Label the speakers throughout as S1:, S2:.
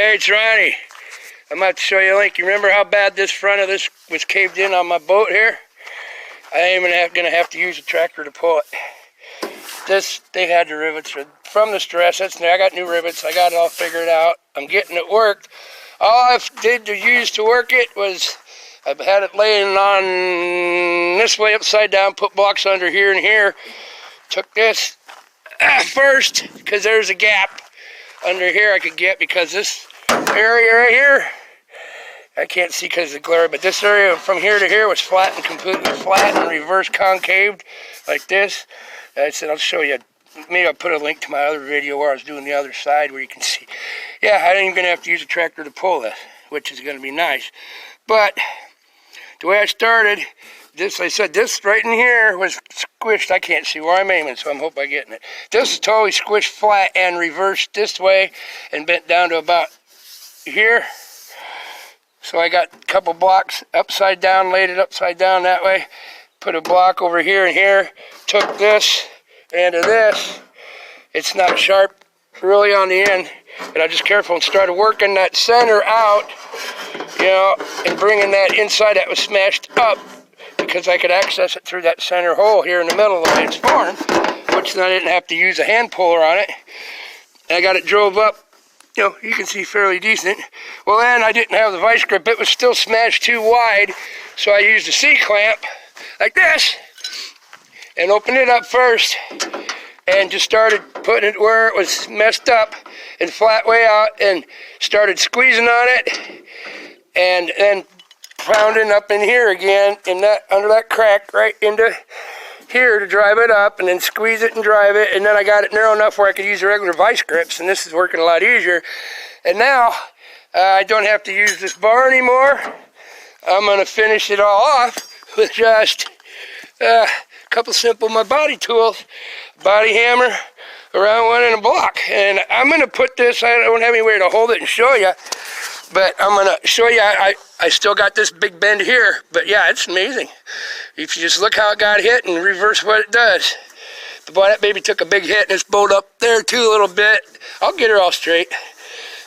S1: Hey, it's Ronnie. I'm about to show you a link. You remember how bad this front of this was caved in on my boat here? I am gonna have to use a tractor to pull it. This, they had the rivets from the stress. I got new rivets. I got it all figured out. I'm getting it worked. All I did to use to work it was I had it laying on this way upside down, put blocks under here and here. Took this first because there's a gap under here I could get, because this area right here, I can't see because of the glare, but this area from here to here was flat and completely flat and reverse concaved like this. And I said I'll show you. Maybe I'll put a link to my other video where I was doing the other side where you can see. Yeah, I ain't even gonna have to use a tractor to pull this, which is gonna be nice. But the way I started, this, I said this right in here was squished. I can't see where I'm aiming, so I'm hoping I'm getting it. This is totally squished flat and reversed this way and bent down to about here. So I got a couple blocks upside down, laid it upside down that way, put a block over here and here, took this and to this. It's not sharp really on the end, and I'm just careful and started working that center out, you know, and bringing that inside that was smashed up, because I could access it through that center hole here in the middle of the way it's formed, which then I didn't have to use a hand puller on it. And I got it drove up, you know, you can see fairly decent. Well, then I didn't have the vice grip. It was still smashed too wide, so I used a C-clamp like this and opened it up first and just started putting it where it was messed up and flat way out and started squeezing on it, and then pounding up in here again in that, under that crack right into here to drive it up, and then squeeze it and drive it, and then I got it narrow enough where I could use the regular vice grips, and this is working a lot easier. And now I don't have to use this bar anymore. I'm going to finish it all off with just a couple simple my body tools, body hammer, a round one, and a block. And I'm going to put this, I don't have anywhere to hold it and show you, but I'm going to show you, I still got this big bend here, but yeah, it's amazing. If you just look how it got hit and reverse what it does. But boy, that baby took a big hit, and it's bowed up there too a little bit. I'll get her all straight.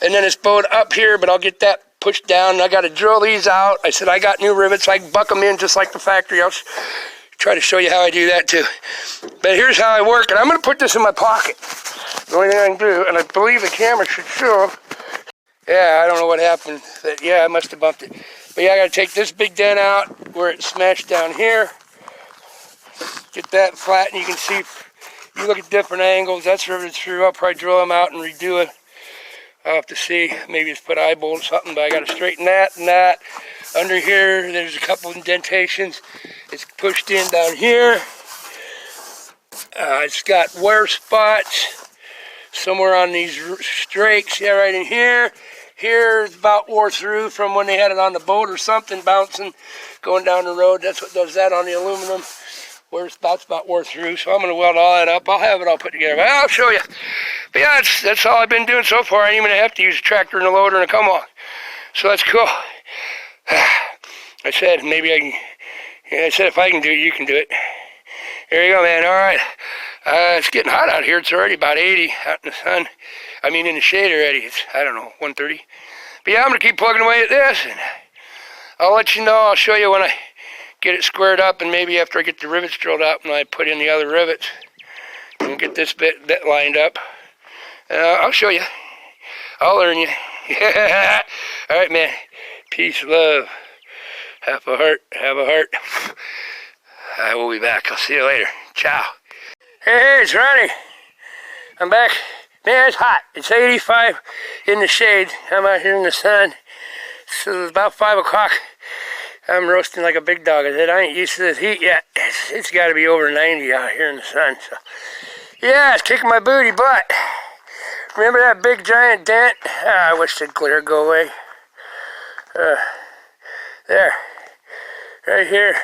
S1: And then it's bowed up here, but I'll get that pushed down. I got to drill these out. I said I got new rivets. I can buck them in just like the factory. I'll try to show you how I do that too. But here's how I work, and I'm going to put this in my pocket. The only thing I can do, and I believe the camera should show. Yeah, I don't know what happened. Yeah, I must have bumped it. But yeah, I got to take this big dent out where it's smashed down here. Get that flat, and you can see, you look at different angles, that's riveted through. I'll probably drill them out and redo it. I'll have to see. Maybe just put eyebolt or something, but I got to straighten that and that. Under here, there's a couple indentations. It's pushed in down here. It's got wear spots somewhere on these strakes. Yeah, right in here. Here's about wore through from when they had it on the boat or something, bouncing, going down the road. That's what does that on the aluminum. Where spots about wore through. So I'm going to weld all that up. I'll have it all put together, but I'll show you. But yeah, that's all I've been doing so far. I ain't even have to use a tractor and a loader and a come on. So that's cool. I said maybe I can. Yeah, I said if I can do it, you can do it. Here you go, man. All right. It's getting hot out here. It's already about 80 out in the sun. I mean, in the shade already. It's, I don't know, 130. But yeah, I'm going to keep plugging away at this, and I'll let you know. I'll show you when I get it squared up, and maybe after I get the rivets drilled out and I put in the other rivets and get this bit lined up. I'll show you. I'll learn you. Yeah. All right, man. Peace, love. Have a heart. Have a heart. I will be back. I'll see you later. Ciao. Hey, it's Ronnie. I'm back. Man, it's hot. It's 85 in the shade. I'm out here in the sun. So it's about 5 o'clock. I'm roasting like a big dog. I said I ain't used to this heat yet. It's got to be over 90 out here in the sun. So yeah, it's kicking my booty butt. Remember that big giant dent? I wish the glare go away. There. Right here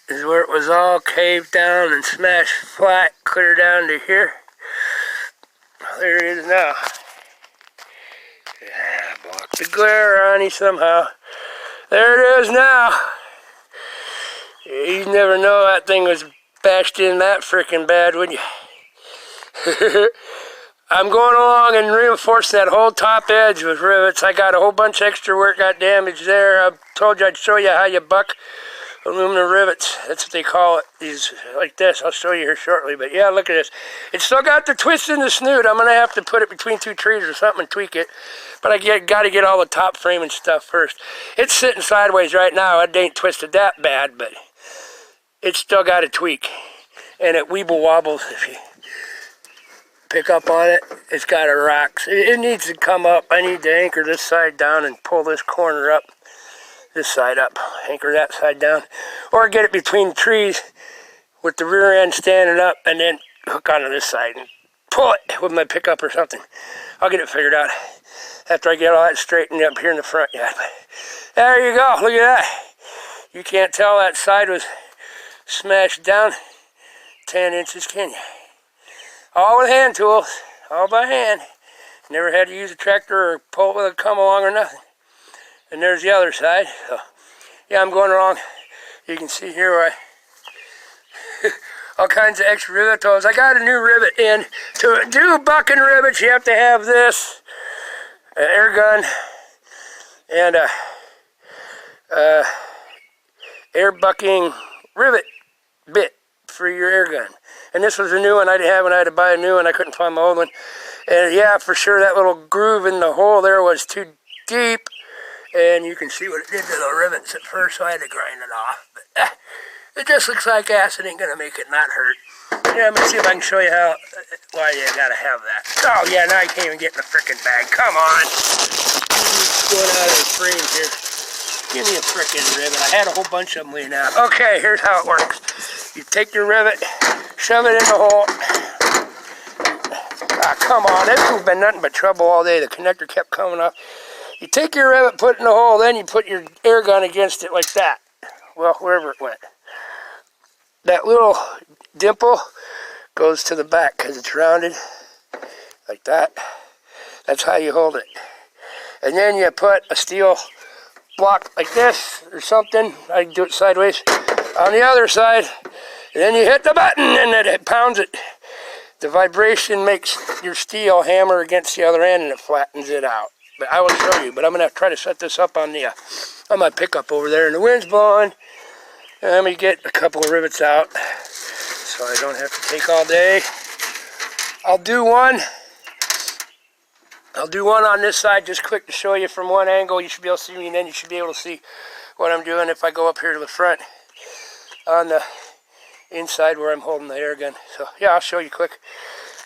S1: is where it was all caved down and smashed flat, clear down to here. Well, there it is now. Yeah, block the glare on you somehow. There it is now. You'd never know that thing was bashed in that freaking bad, would you? I'm going along and reinforcing that whole top edge with rivets. I got a whole bunch of extra work got damaged there. I told you I'd show you how you buck aluminum rivets. That's what they call it. These like this. I'll show you here shortly. But yeah, look at this. It's still got the twist in the snoot. I'm gonna have to put it between two trees or something and tweak it. But I got to get all the top frame and stuff first. It's sitting sideways right now. It ain't twisted that bad, but it's still got a tweak, and it weeble wobbles if you pick up on it. It's got a rock. It needs to come up. I need to anchor this side down and pull this corner up, this side up, anchor that side down, or get it between trees with the rear end standing up and then hook onto this side and pull it with my pickup or something. I'll get it figured out after I get all that straightened up here in the front yet. But there you go. Look at that. You can't tell that side was smashed down 10 inches, can you? All with hand tools, all by hand. Never had to use a tractor or pull it with a come along or nothing. And there's the other side. So, yeah, I'm going along. You can see here where I all kinds of extra rivet tools. I got a new rivet in. To do bucking rivets, you have to have this, an air gun, and a air bucking rivet bit for your air gun. And this was a new one. I didn't have one. I had to buy a new one. I couldn't find my old one. And yeah, for sure, that little groove in the hole there was too deep. And you can see what it did to the rivets at first, so I had to grind it off. But it just looks like ass. It ain't going to make it not hurt. Yeah, let me see if I can show you how, why you got to have that. Oh, yeah, now I can't even get in the frickin' bag. Come on. Going out of the frame here. Give me a frickin' rivet. I had a whole bunch of them laying out. Okay, here's how it works. You take your rivet, shove it in the hole. Ah, come on. This has been nothing but trouble all day. The connector kept coming off. You take your rivet, put it in the hole, then you put your air gun against it like that. Well, wherever it went. That little dimple goes to the back because it's rounded like that. That's how you hold it. And then you put a steel block like this or something. I can do it sideways on the other side. And then you hit the button and it pounds it. The vibration makes your steel hammer against the other end and it flattens it out. But I will show you. But I'm going to try to set this up on the on my pickup over there. And the wind's blowing. And let me get a couple of rivets out so I don't have to take all day. I'll do one on this side just quick to show you from one angle. You should be able to see me, and then you should be able to see what I'm doing if I go up here to the front on the inside where I'm holding the air gun. So yeah, I'll show you quick.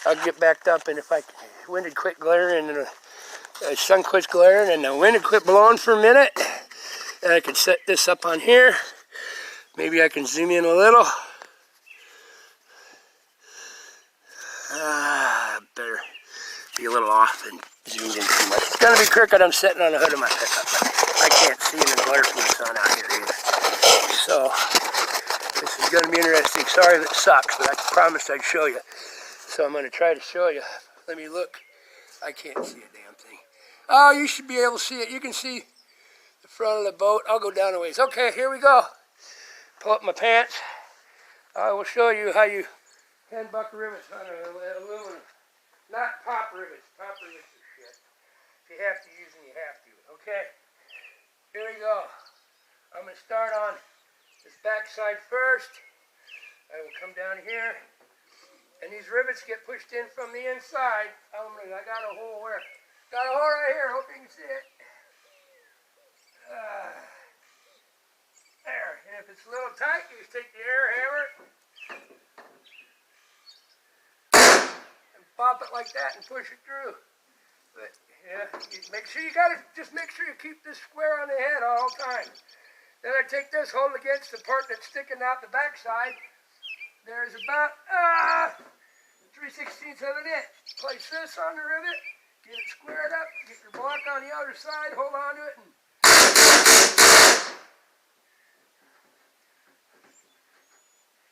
S1: I'll get backed up, and if the wind had quit glaring and the sun quits glaring and the wind had quit blowing for a minute, and I can set this up on here. Maybe I can zoom in a little. Better be a little off and zoomed in too much. It's going to be crooked. I'm sitting on the hood of my pickup. I can't see in the glare from the sun out here either. So, this is going to be interesting. Sorry if it sucks, but I promised I'd show you. So I'm going to try to show you. Let me look. I can't see a damn thing. Oh, you should be able to see it. You can see the front of the boat. I'll go down a ways. Okay, here we go. Pull up my pants. I will show you how you hand buck rivets on an aluminum. Not pop rivets. Pop rivets are shit. If you have to use them, you have to. Okay? Here we go. I'm going to start on this back side first. I will come down here. And these rivets get pushed in from the inside. I got a hole where? Got a hole right here. Hope you can see it. There. And if it's a little tight, you just take the air hammer and pop it like that and push it through. But yeah, make sure you keep this square on the head all the time. Then I take this, hold it against the part that's sticking out the backside. There's about 3/16 of an inch. Place this on the rivet, get it squared up, get your block on the other side, hold on to it, and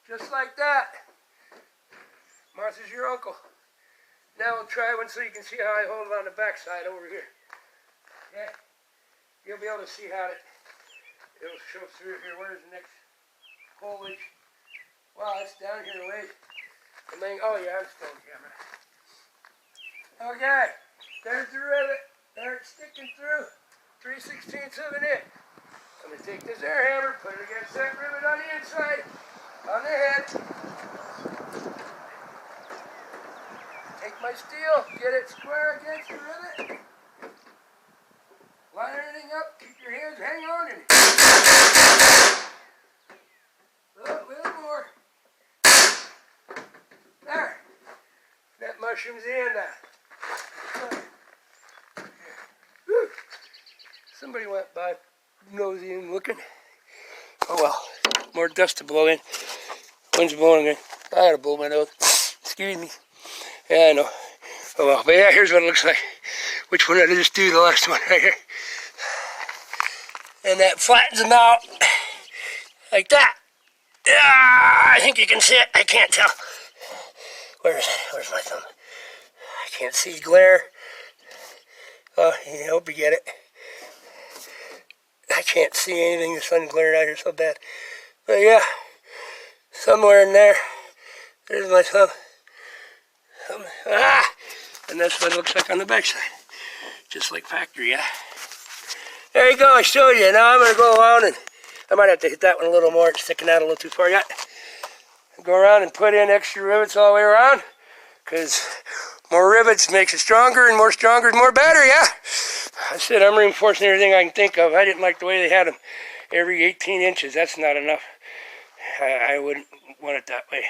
S1: just like that. Martha's your uncle. Now we'll try one so you can see how I hold it on the back side over here. Yeah. You'll be able to see how it'll show through here. Where's the next holage? Wow, it's down here a ways. Oh yeah, I'm still on camera. Okay, there's the rivet. There it's sticking through. 3/16 of an inch. I'm going to take this air hammer, put it against that rivet on the inside, on the head. Take my steel, get it square against the rivet. Line everything up, keep your hands, hang on, and a little more. There. That mushroom's in. Somebody went by, nosy and looking. Oh well, more dust to blow in. Wind's blowing in. I gotta blow my nose. Excuse me. Yeah, I know. Oh well, but yeah, here's what it looks like. Which one did I just do? The last one right here. And that flattens them out like that. I think you can see it. I can't tell. Where's my thumb? I can't see glare. Oh, I hope you get it. I can't see anything. The sun's glaring out here so bad. But yeah, somewhere in there, there's my thumb. And that's what it looks like on the backside. Just like factory, yeah. There you go, I showed you. Now I'm going to go around and I might have to hit that one a little more. It's sticking out a little too far yet. Go around and put in extra rivets all the way around, because more rivets makes it stronger, and more stronger is more better, yeah? I said I'm reinforcing everything I can think of. I didn't like the way they had them every 18 inches. That's not enough. I wouldn't want it that way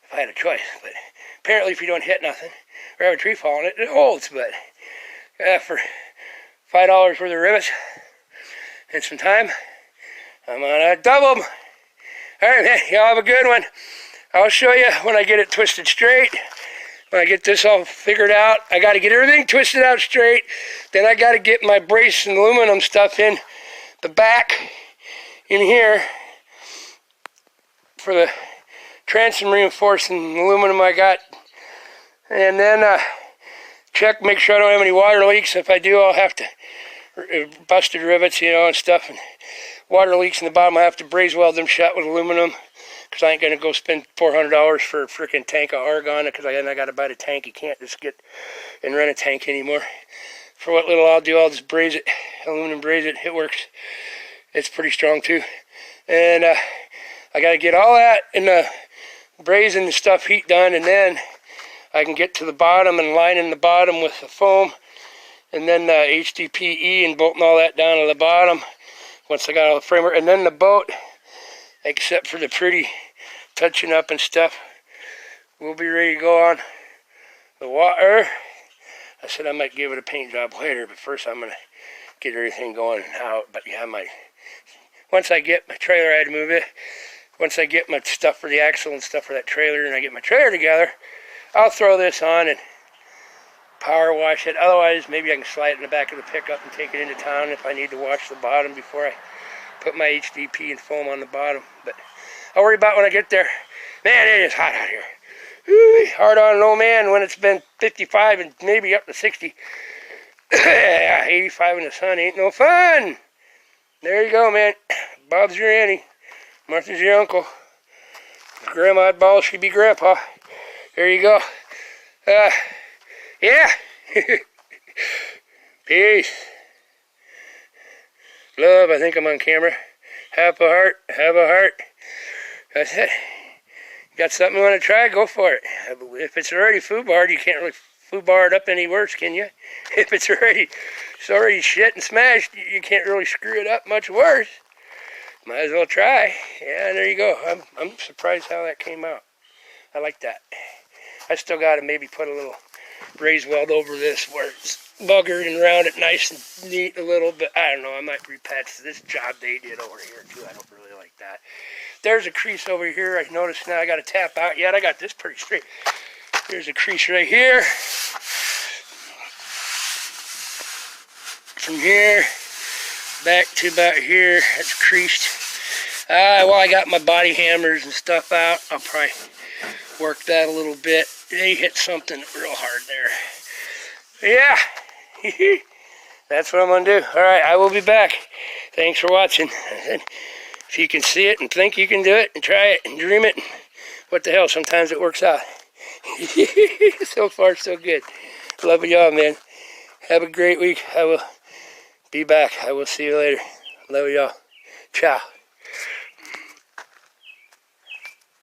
S1: if I had a choice. But apparently if you don't hit nothing or have a tree fall on it, it holds. But for $5 for the rivets and some time, I'm gonna double them. All right, man, y'all have a good one. I'll show you when I get it twisted straight. When I get this all figured out, I got to get everything twisted out straight. Then I got to get my brace and aluminum stuff in the back in here for the transom reinforcing aluminum I got. And then check, make sure I don't have any water leaks. If I do, I'll have to busted rivets, you know, and stuff. And water leaks in the bottom, I have to braze weld them shut with aluminum, because I ain't going to go spend $400 for a freaking tank of argon, because I got to buy the tank. You can't just get and rent a tank anymore. For what little I'll do, I'll just braze it, aluminum braze it. It works. It's pretty strong too. And I got to get all that and the brazing and stuff heat done, and then I can get to the bottom and line in the bottom with the foam, and then HDPE and bolting all that down to the bottom. Once I got all the framework, and then the boat, except for the pretty touching up and stuff, we'll be ready to go on the water. I said I might give it a paint job later, but first I'm going to get everything going out. But yeah, once I get my trailer, I had to move it. Once I get my stuff for the axle and stuff for that trailer, and I get my trailer together, I'll throw this on and power wash it. Otherwise, maybe I can slide it in the back of the pickup and take it into town if I need to wash the bottom before I put my HDP and foam on the bottom. But I'll worry about when I get there. Man, it is hot out here. Woo, hard on an old man when it's been 55 and maybe up to 60. 85 in the sun ain't no fun. There you go, man. Bob's your auntie. Martha's your uncle. Grandma ball should be grandpa. There you go. Yeah. Peace. Love, I think I'm on camera. Have a heart. Have a heart. That's it. You got something you want to try? Go for it. If it's already foobarred, you can't really foobar it up any worse, can you? If it's already shit and smashed, you can't really screw it up much worse. Might as well try. Yeah, there you go. I'm surprised how that came out. I like that. I still got to maybe put a little braze weld over this where it's buggered and round it nice and neat a little bit. I don't know. I might repatch this job they did over here too. I don't really like that. There's a crease over here. I noticed now I got to tap out yet. I got this pretty straight. There's a crease right here. From here back to about here, that's creased. Well, I got my body hammers and stuff out. I'll probably work that a little bit. They hit something real hard there. Yeah, that's what I'm going to do. All right, I will be back. Thanks for watching. If you can see it and think you can do it and try it and dream it, what the hell, sometimes it works out. So far, so good. Love y'all, man. Have a great week. I will be back. I will see you later. Love y'all. Ciao.